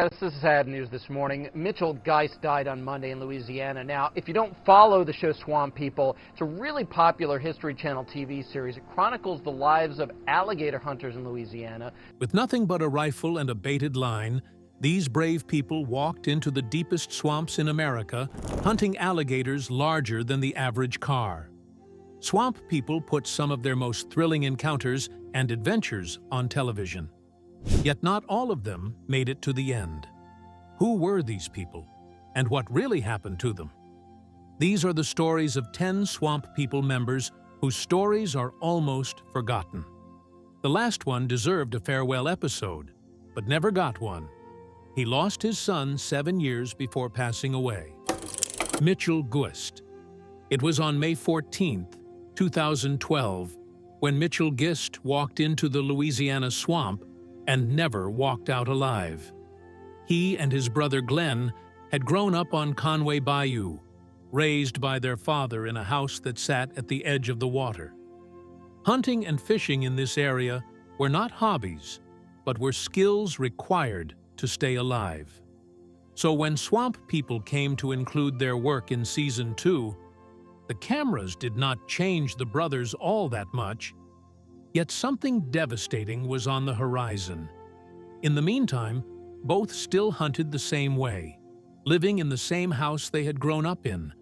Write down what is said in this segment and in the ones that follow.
This is sad news this morning. Mitchell Geist died on Monday in Louisiana. Now, if you don't follow the show Swamp People, it's a really popular History Channel TV series. It chronicles the lives of alligator hunters in Louisiana. With nothing but a rifle and a baited line, these brave people walked into the deepest swamps in America, hunting alligators larger than the average car. Swamp People put some of their most thrilling encounters and adventures on television. Yet not all of them made it to the end. Who were these people, and what really happened to them? These are the stories of 10 Swamp People members whose stories are almost forgotten. The last one deserved a farewell episode, but never got one. He lost his son 7 years before passing away. Mitchell Gist. It was on May 14, 2012, when Mitchell Gist walked into the Louisiana swamp and never walked out alive. He and his brother Glenn had grown up on Conway Bayou, raised by their father in a house that sat at the edge of the water. Hunting and fishing in this area were not hobbies, but were skills required to stay alive. So when Swamp People came to include their work in Season 2, the cameras did not change the brothers all that much. Yet something devastating was on the horizon. In the meantime, both still hunted the same way, living in the same house they had grown up in,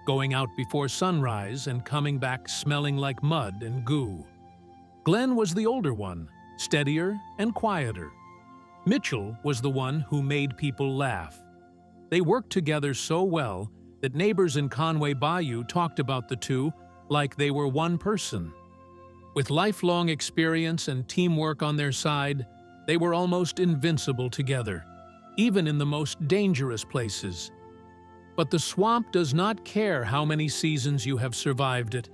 going out before sunrise and coming back smelling like mud and goo. Glenn was the older one, steadier and quieter. Mitchell was the one who made people laugh. They worked together so well that neighbors in Conway Bayou talked about the two like they were one person. With lifelong experience and teamwork on their side, they were almost invincible together, even in the most dangerous places. But the swamp does not care how many seasons you have survived it,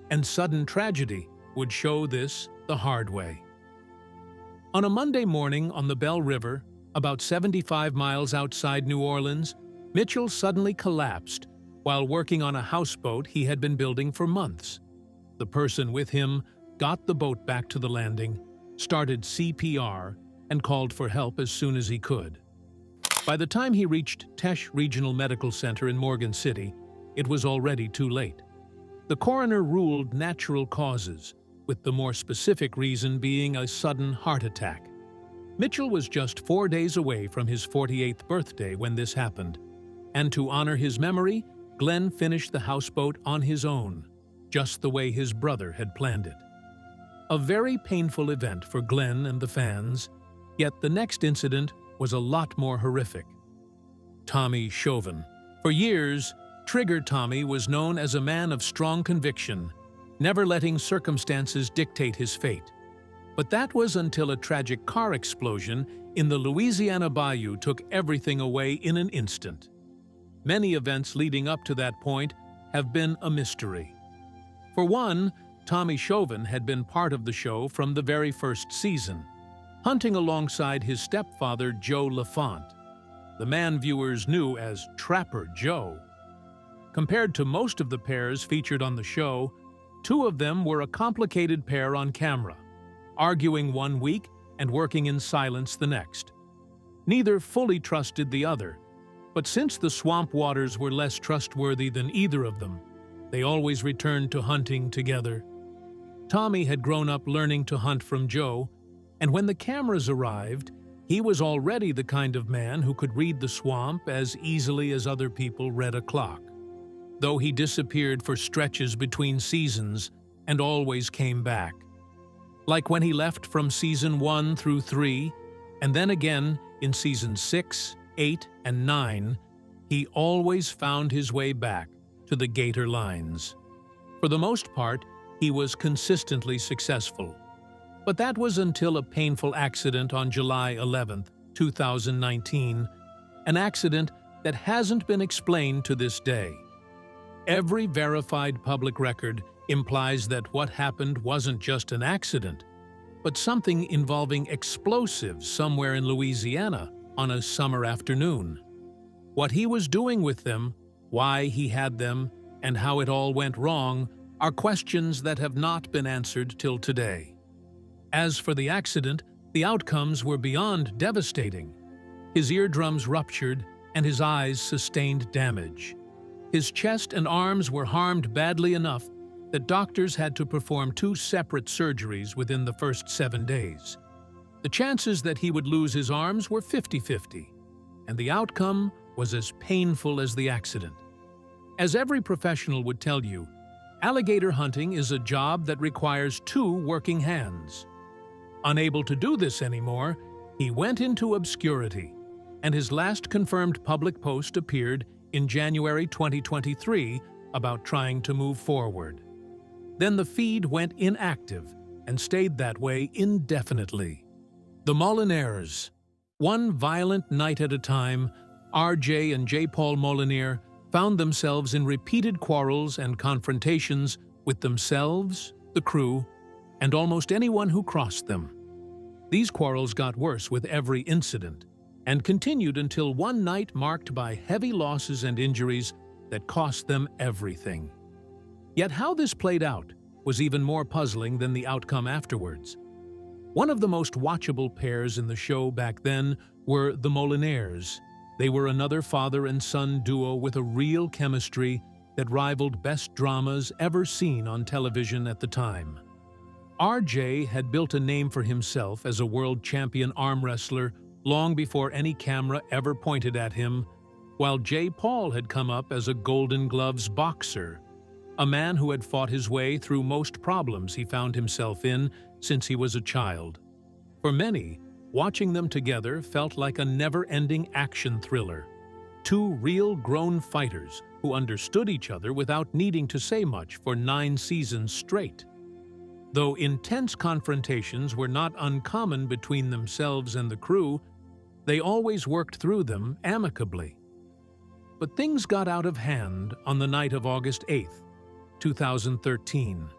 and sudden tragedy would show this the hard way. On a Monday morning on the Bell River, about 75 miles outside New Orleans, Mitchell suddenly collapsed while working on a houseboat he had been building for months. The person with him got the boat back to the landing, started CPR, and called for help as soon as he could. By the time he reached Tesh Regional Medical Center in Morgan City, it was already too late. The coroner ruled natural causes, with the more specific reason being a sudden heart attack. Mitchell was just 4 days away from his 48th birthday when this happened, and to honor his memory, Glenn finished the houseboat on his own, just the way his brother had planned it. A very painful event for Glenn and the fans, yet the next incident was a lot more horrific. Tommy Chovin. For years, Trigger Tommy was known as a man of strong conviction, never letting circumstances dictate his fate. But that was until a tragic car explosion in the Louisiana Bayou took everything away in an instant. Many events leading up to that point have been a mystery. For one, Tommy Chovin had been part of the show from the very first season, hunting alongside his stepfather Joe LaFont, the man viewers knew as Trapper Joe. Compared to most of the pairs featured on the show, two of them were a complicated pair on camera, arguing one week and working in silence the next. Neither fully trusted the other, but since the swamp waters were less trustworthy than either of them, they always returned to hunting together. Tommy had grown up learning to hunt from Joe, and when the cameras arrived, he was already the kind of man who could read the swamp as easily as other people read a clock. Though he disappeared for stretches between seasons and always came back. Like when he left from Season 1 through 3, and then again in Seasons 6, 8, and 9, he always found his way back to the gator lines. For the most part, he was consistently successful. But that was until a painful accident on July 11, 2019, an accident that hasn't been explained to this day. Every verified public record implies that what happened wasn't just an accident, but something involving explosives somewhere in Louisiana on a summer afternoon. What he was doing with them, why he had them, and how it all went wrong are questions that have not been answered till today. As for the accident, the outcomes were beyond devastating. His eardrums ruptured and his eyes sustained damage. His chest and arms were harmed badly enough that doctors had to perform 2 separate surgeries within the first 7 days. The chances that he would lose his arms were 50-50, and the outcome was as painful as the accident. As every professional would tell you, alligator hunting is a job that requires 2 working hands. Unable to do this anymore, he went into obscurity, and his last confirmed public post appeared in January 2023 about trying to move forward. Then the feed went inactive and stayed that way indefinitely. The Molinaires. One violent night at a time, R.J. and J. Paul Molinaire found themselves in repeated quarrels and confrontations with themselves, the crew, and almost anyone who crossed them. These quarrels got worse with every incident and continued until one night marked by heavy losses and injuries that cost them everything. Yet how this played out was even more puzzling than the outcome afterwards. One of the most watchable pairs in the show back then were the Molinaires. They were another father and son duo with a real chemistry that rivaled best dramas ever seen on television at the time. RJ had built a name for himself as a world champion arm wrestler long before any camera ever pointed at him, while J. Paul had come up as a Golden Gloves boxer, a man who had fought his way through most problems he found himself in since he was a child. For many, watching them together felt like a never-ending action thriller. 2 real grown fighters who understood each other without needing to say much for 9 seasons straight. Though intense confrontations were not uncommon between themselves and the crew, they always worked through them amicably. But things got out of hand on the night of August 8th, 2013.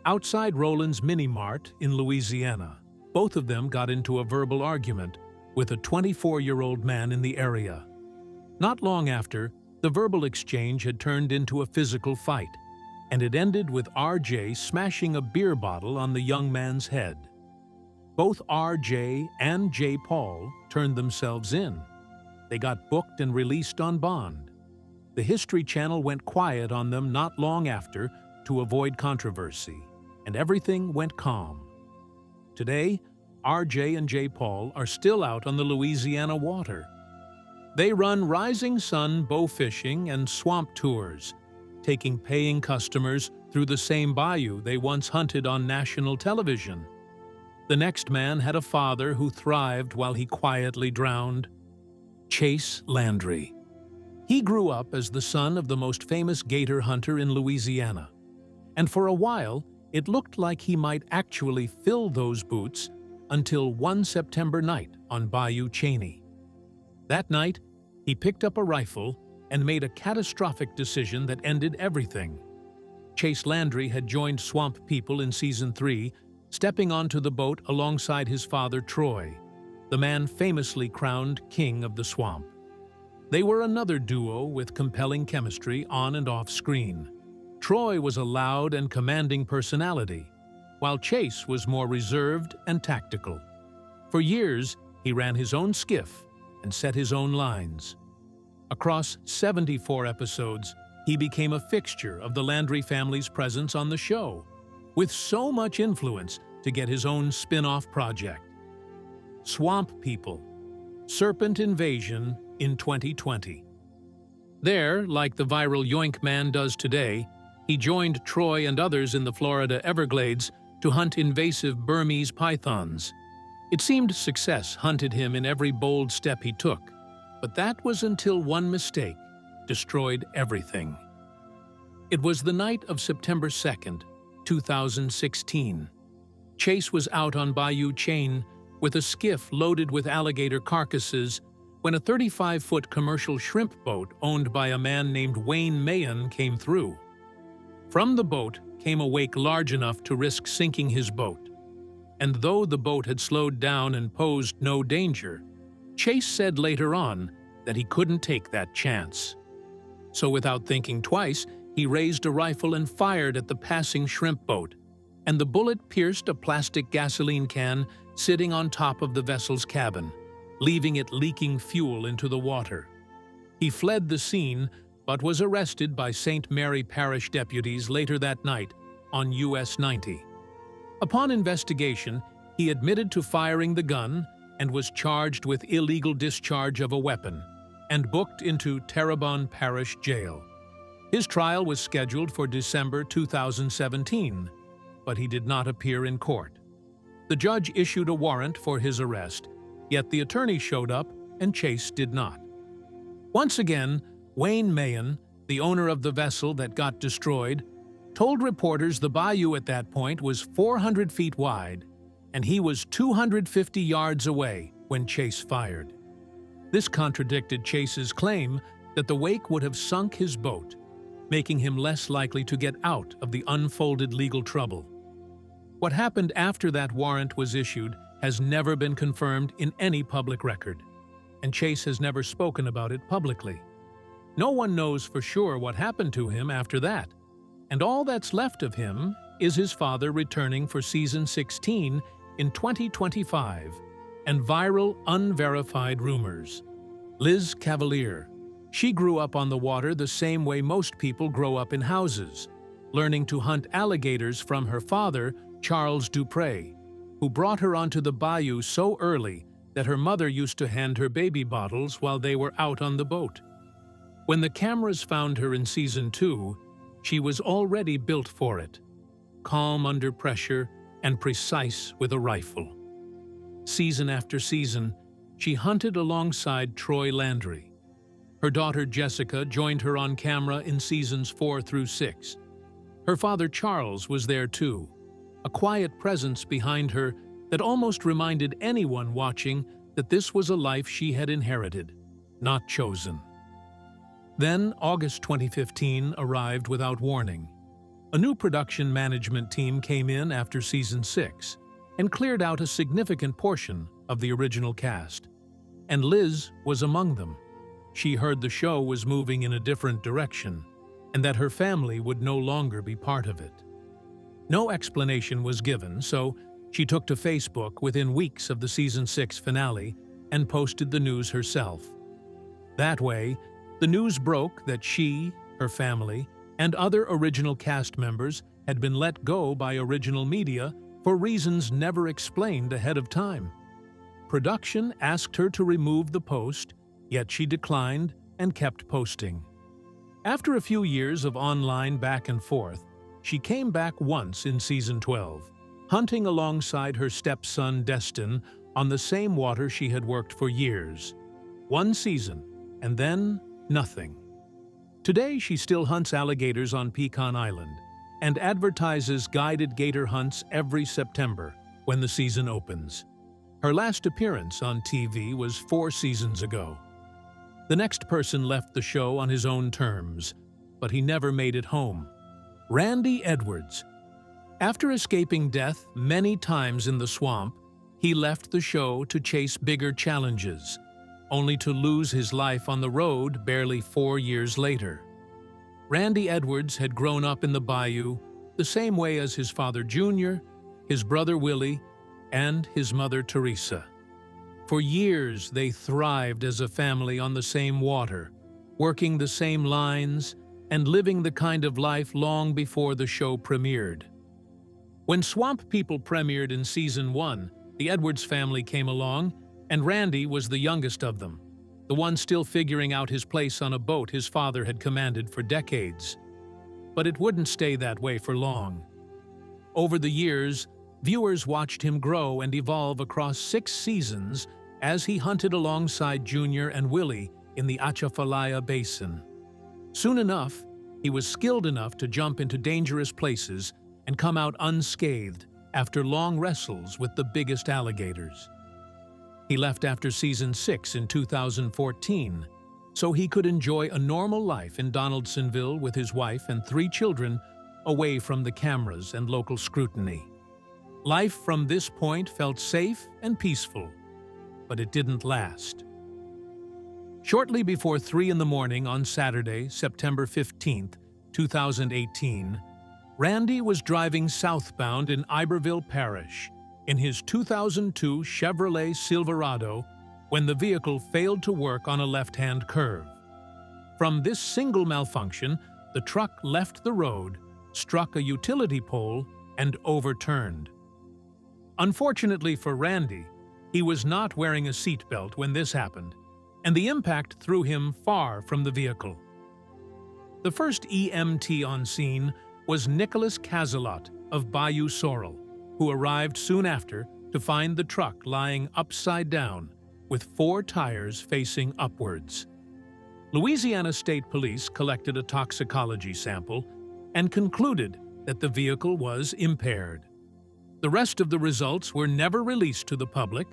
Outside Roland's Mini Mart in Louisiana, both of them got into a verbal argument with a 24-year-old man in the area. Not long after, the verbal exchange had turned into a physical fight, and it ended with RJ smashing a beer bottle on the young man's head. Both RJ and J. Paul turned themselves in. They got booked and released on bond. The History Channel went quiet on them not long after to avoid controversy, and everything went calm. Today, RJ and J. Paul are still out on the Louisiana water. They run Rising Sun bow fishing and swamp tours, taking paying customers through the same bayou they once hunted on national television. The next man had a father who thrived while he quietly drowned. Chase Landry. He grew up as the son of the most famous gator hunter in Louisiana, and for a while it looked like he might actually fill those boots until one September night on Bayou Cheney. That night, he picked up a rifle and made a catastrophic decision that ended everything. Chase Landry had joined Swamp People in Season 3, stepping onto the boat alongside his father Troy, the man famously crowned King of the Swamp. They were another duo with compelling chemistry on and off screen. Troy was a loud and commanding personality, while Chase was more reserved and tactical. For years, he ran his own skiff and set his own lines. Across 74 episodes, he became a fixture of the Landry family's presence on the show, with so much influence to get his own spin-off project. Swamp People, Serpent Invasion in 2020. There, like the viral Yoink Man does today, he joined Troy and others in the Florida Everglades to hunt invasive Burmese pythons. It seemed success hunted him in every bold step he took, but that was until one mistake destroyed everything. It was the night of September 2nd, 2016. Chase was out on Bayou Cheney with a skiff loaded with alligator carcasses when a 35-foot commercial shrimp boat owned by a man named Wayne Mahan came through. From the boat came a wake large enough to risk sinking his boat. And though the boat had slowed down and posed no danger, Chase said later on that he couldn't take that chance. So without thinking twice, he raised a rifle and fired at the passing shrimp boat, and the bullet pierced a plastic gasoline can sitting on top of the vessel's cabin. leaving it leaking fuel into the water. He fled the scene, but was arrested by St. Mary Parish deputies later that night on US 90. Upon investigation, he admitted to firing the gun and was charged with illegal discharge of a weapon and booked into Terrebonne Parish Jail. His trial was scheduled for December 2017, but he did not appear in court. The judge issued a warrant for his arrest, yet the attorney showed up and Chase did not. Once again, Wayne Mahan, the owner of the vessel that got destroyed, told reporters the bayou at that point was 400 feet wide, and he was 250 yards away when Chase fired. This contradicted Chase's claim that the wake would have sunk his boat, making him less likely to get out of the unfolded legal trouble. What happened after that warrant was issued has never been confirmed in any public record, and Chase has never spoken about it publicly. No one knows for sure what happened to him after that, and all that's left of him is his father returning for season 16 in 2025, and viral, unverified rumors. Liz Cavalier. She grew up on the water the same way most people grow up in houses, learning to hunt alligators from her father, Charles Dupre, who brought her onto the bayou so early that her mother used to hand her baby bottles while they were out on the boat. When the cameras found her in season 2, she was already built for it, calm under pressure and precise with a rifle. Season after season, she hunted alongside Troy Landry. Her daughter Jessica joined her on camera in seasons 4 through 6. Her father Charles was there too, a quiet presence behind her that almost reminded anyone watching that this was a life she had inherited, not chosen. Then August 2015 arrived without warning. A new production management team came in after season 6 and cleared out a significant portion of the original cast. And Liz was among them. She heard the show was moving in a different direction and that her family would no longer be part of it. No explanation was given, so she took to Facebook within weeks of the season 6 finale and posted the news herself. That way, the news broke that she, her family, and other original cast members had been let go by original media for reasons never explained ahead of time. Production asked her to remove the post, yet she declined and kept posting. After a few years of online back and forth, she came back once in season 12, hunting alongside her stepson Destin on the same water she had worked for years. One season, and then nothing. Today she still hunts alligators on Pecan Island and advertises guided gator hunts every September when the season opens. Her last appearance on TV was 4 seasons ago. The next person left the show on his own terms, but he never made it home. Randy Edwards. After escaping death many times in the swamp, he left the show to chase bigger challenges, only to lose his life on the road barely 4 years later. Randy Edwards had grown up in the bayou the same way as his father Junior, his brother Willie, and his mother Teresa. For years they thrived as a family on the same water, working the same lines and living the kind of life long before the show premiered. When Swamp People premiered in season 1, the Edwards family came along, and Randy was the youngest of them, the one still figuring out his place on a boat his father had commanded for decades. But it wouldn't stay that way for long. Over the years, viewers watched him grow and evolve across 6 seasons as he hunted alongside Junior and Willie in the Atchafalaya Basin. Soon enough, he was skilled enough to jump into dangerous places and come out unscathed after long wrestles with the biggest alligators. He left after season 6 in 2014, so he could enjoy a normal life in Donaldsonville with his wife and 3 children away from the cameras and local scrutiny. Life from this point felt safe and peaceful, but it didn't last. Shortly before 3 in the morning on Saturday, September 15, 2018, Randy was driving southbound in Iberville Parish in his 2002 Chevrolet Silverado when the vehicle failed to work on a left-hand curve. From this single malfunction, the truck left the road, struck a utility pole, and overturned. Unfortunately for Randy, he was not wearing a seatbelt when this happened, and the impact threw him far from the vehicle. The first EMT on scene was Nicholas Cazelot of Bayou Sorrel, who arrived soon after to find the truck lying upside down with 4 tires facing upwards. Louisiana State Police collected a toxicology sample and concluded that the vehicle was impaired. The rest of the results were never released to the public,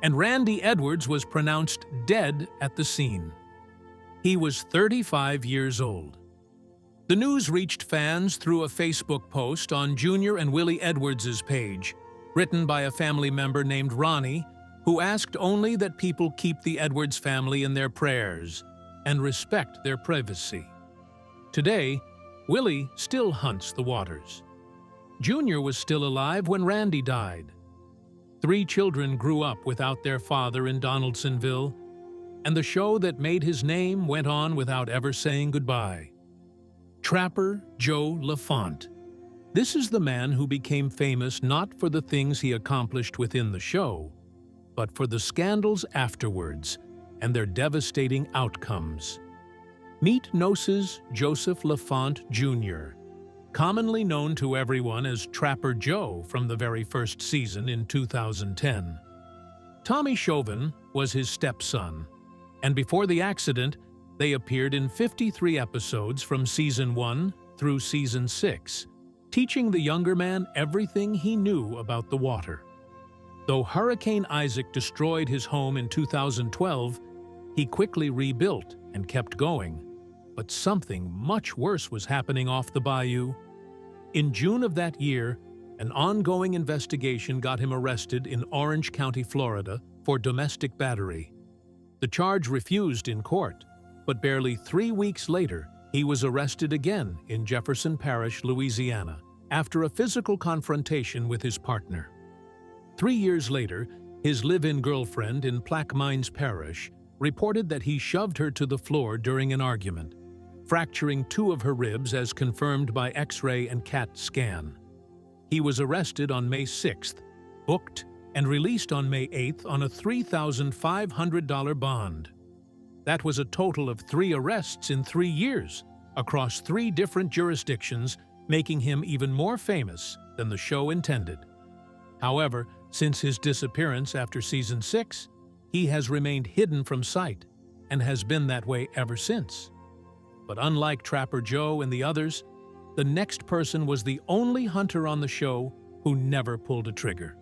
and Randy Edwards was pronounced dead at the scene. He was 35 years old. The news reached fans through a Facebook post on Junior and Willie Edwards' page, written by a family member named Ronnie, who asked only that people keep the Edwards family in their prayers and respect their privacy. Today, Willie still hunts the waters. Junior was still alive when Randy died. 3 children grew up without their father in Donaldsonville, and the show that made his name went on without ever saying goodbye. Trapper Joe LaFont. This is the man who became famous not for the things he accomplished within the show, but for the scandals afterwards and their devastating outcomes. Meet Nose's Joseph LaFont Jr., commonly known to everyone as Trapper Joe from the very first season in 2010. Tommy Chovin was his stepson, and before the accident, they appeared in 53 episodes from Season 1 through Season 6, teaching the younger man everything he knew about the water. Though Hurricane Isaac destroyed his home in 2012, he quickly rebuilt and kept going. But something much worse was happening off the bayou. In June of that year, an ongoing investigation got him arrested in Orange County, Florida, for domestic battery. The charge refused in court, but barely 3 weeks later, he was arrested again in Jefferson Parish, Louisiana, after a physical confrontation with his partner. 3 years later, his live-in girlfriend in Plaquemines Parish reported that he shoved her to the floor during an argument, fracturing 2 of her ribs as confirmed by X-ray and CAT scan. He was arrested on May 6th, booked, and released on May 8th on a $3,500 bond. That was a total of 3 arrests in 3 years, across 3 different jurisdictions, making him even more famous than the show intended. However, since his disappearance after Season 6, he has remained hidden from sight and has been that way ever since. But unlike Trapper Joe and the others, the next person was the only hunter on the show who never pulled a trigger.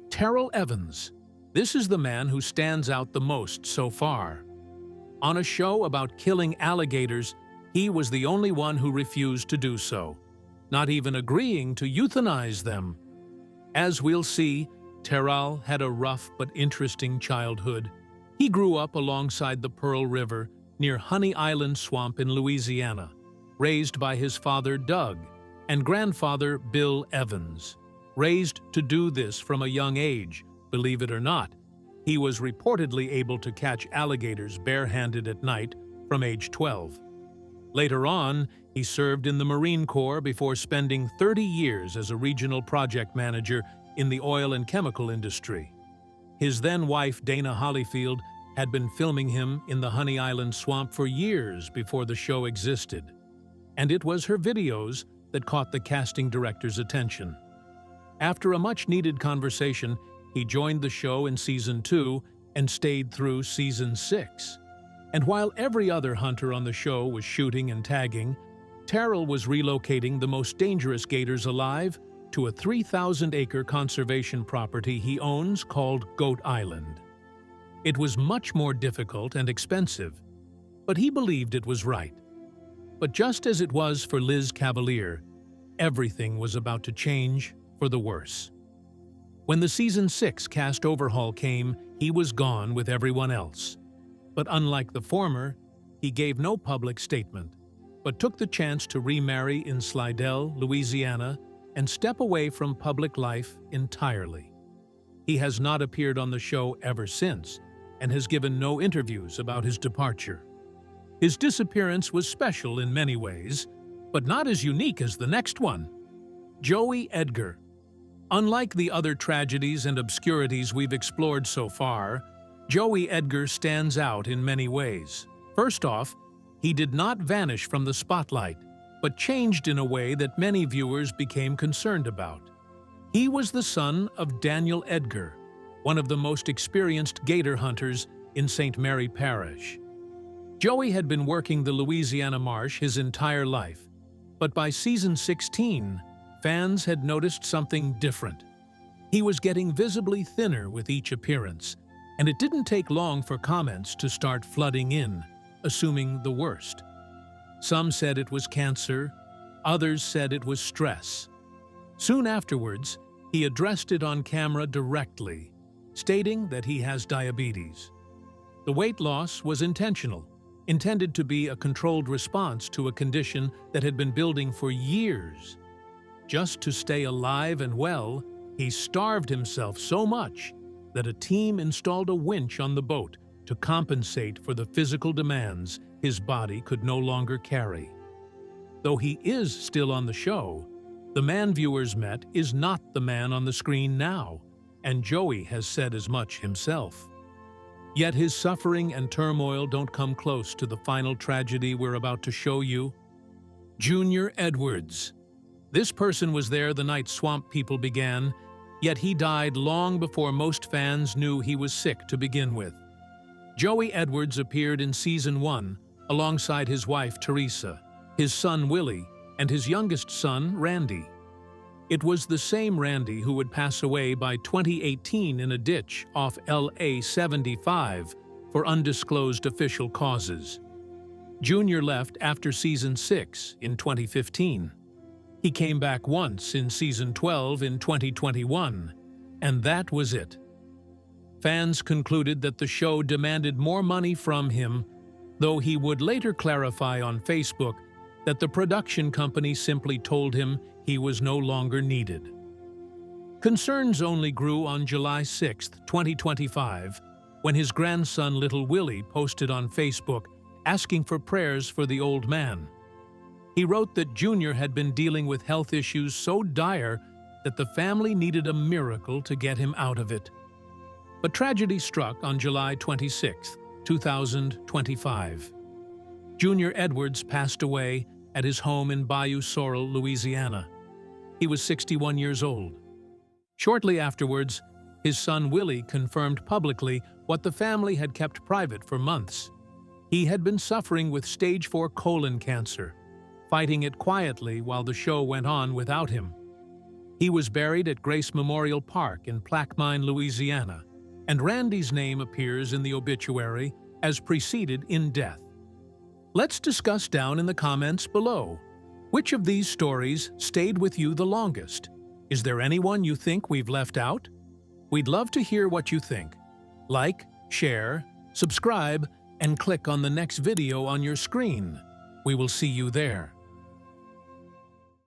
Terrell Evans. This is the man who stands out the most so far. On a show about killing alligators, he was the only one who refused to do so, not even agreeing to euthanize them. As we'll see, Terrell had a rough but interesting childhood. He grew up alongside the Pearl River near Honey Island Swamp in Louisiana, raised by his father Doug and grandfather Bill Evans. Raised to do this from a young age, believe it or not, he was reportedly able to catch alligators barehanded at night from age 12. Later on, he served in the Marine Corps before spending 30 years as a regional project manager in the oil and chemical industry. His then-wife, Dana Hollyfield, had been filming him in the Honey Island Swamp for years before the show existed, and it was her videos that caught the casting director's attention. After a much-needed conversation, he joined the show in Season 2 and stayed through Season 6. And while every other hunter on the show was shooting and tagging, Terrell was relocating the most dangerous gators alive to a 3,000-acre conservation property he owns called Goat Island. It was much more difficult and expensive, but he believed it was right. But just as it was for Liz Cavalier, everything was about to change for the worse. When the Season 6 cast overhaul came, he was gone with everyone else. But unlike the former, he gave no public statement, but took the chance to remarry in Slidell, Louisiana, and step away from public life entirely. He has not appeared on the show ever since, and has given no interviews about his departure. His disappearance was special in many ways, but not as unique as the next one. Joey Edgar. Unlike the other tragedies and obscurities we've explored so far, Joey Edgar stands out in many ways. First off, he did not vanish from the spotlight, but changed in a way that many viewers became concerned about. He was the son of Daniel Edgar, one of the most experienced gator hunters in St. Mary Parish. Joey had been working the Louisiana marsh his entire life, but by season 16, fans had noticed something different. He was getting visibly thinner with each appearance, and it didn't take long for comments to start flooding in, assuming the worst. Some said it was cancer, others said it was stress. Soon afterwards, he addressed it on camera directly, stating that he has diabetes. The weight loss was intentional, intended to be a controlled response to a condition that had been building for years. Just to stay alive and well, he starved himself so much that a team installed a winch on the boat to compensate for the physical demands his body could no longer carry. Though he is still on the show, the man viewers met is not the man on the screen now, and Joey has said as much himself. Yet his suffering and turmoil don't come close to the final tragedy we're about to show you. Junior Edwards. This person was there the night Swamp People began, yet he died long before most fans knew he was sick to begin with. Joey Edwards appeared in Season 1 alongside his wife Teresa, his son Willie, and his youngest son Randy. It was the same Randy who would pass away by 2018 in a ditch off LA 75 for undisclosed official causes. Junior left after Season 6 in 2015. He came back once in Season 12 in 2021, and that was it. Fans concluded that the show demanded more money from him, though he would later clarify on Facebook that the production company simply told him he was no longer needed. Concerns only grew on July 6, 2025, when his grandson Little Willie posted on Facebook asking for prayers for the old man. He wrote that Junior had been dealing with health issues so dire that the family needed a miracle to get him out of it. But tragedy struck on July 26, 2025. Junior Edwards passed away at his home in Bayou Sorrel, Louisiana. He was 61 years old. Shortly afterwards, his son Willie confirmed publicly what the family had kept private for months. He had been suffering with stage 4 colon cancer, fighting it quietly while the show went on without him. He was buried at Grace Memorial Park in Plaquemine, Louisiana, and Randy's name appears in the obituary as preceded in death. Let's discuss down in the comments below. Which of these stories stayed with you the longest? Is there anyone you think we've left out? We'd love to hear what you think. Like, share, subscribe, and click on the next video on your screen. We will see you there.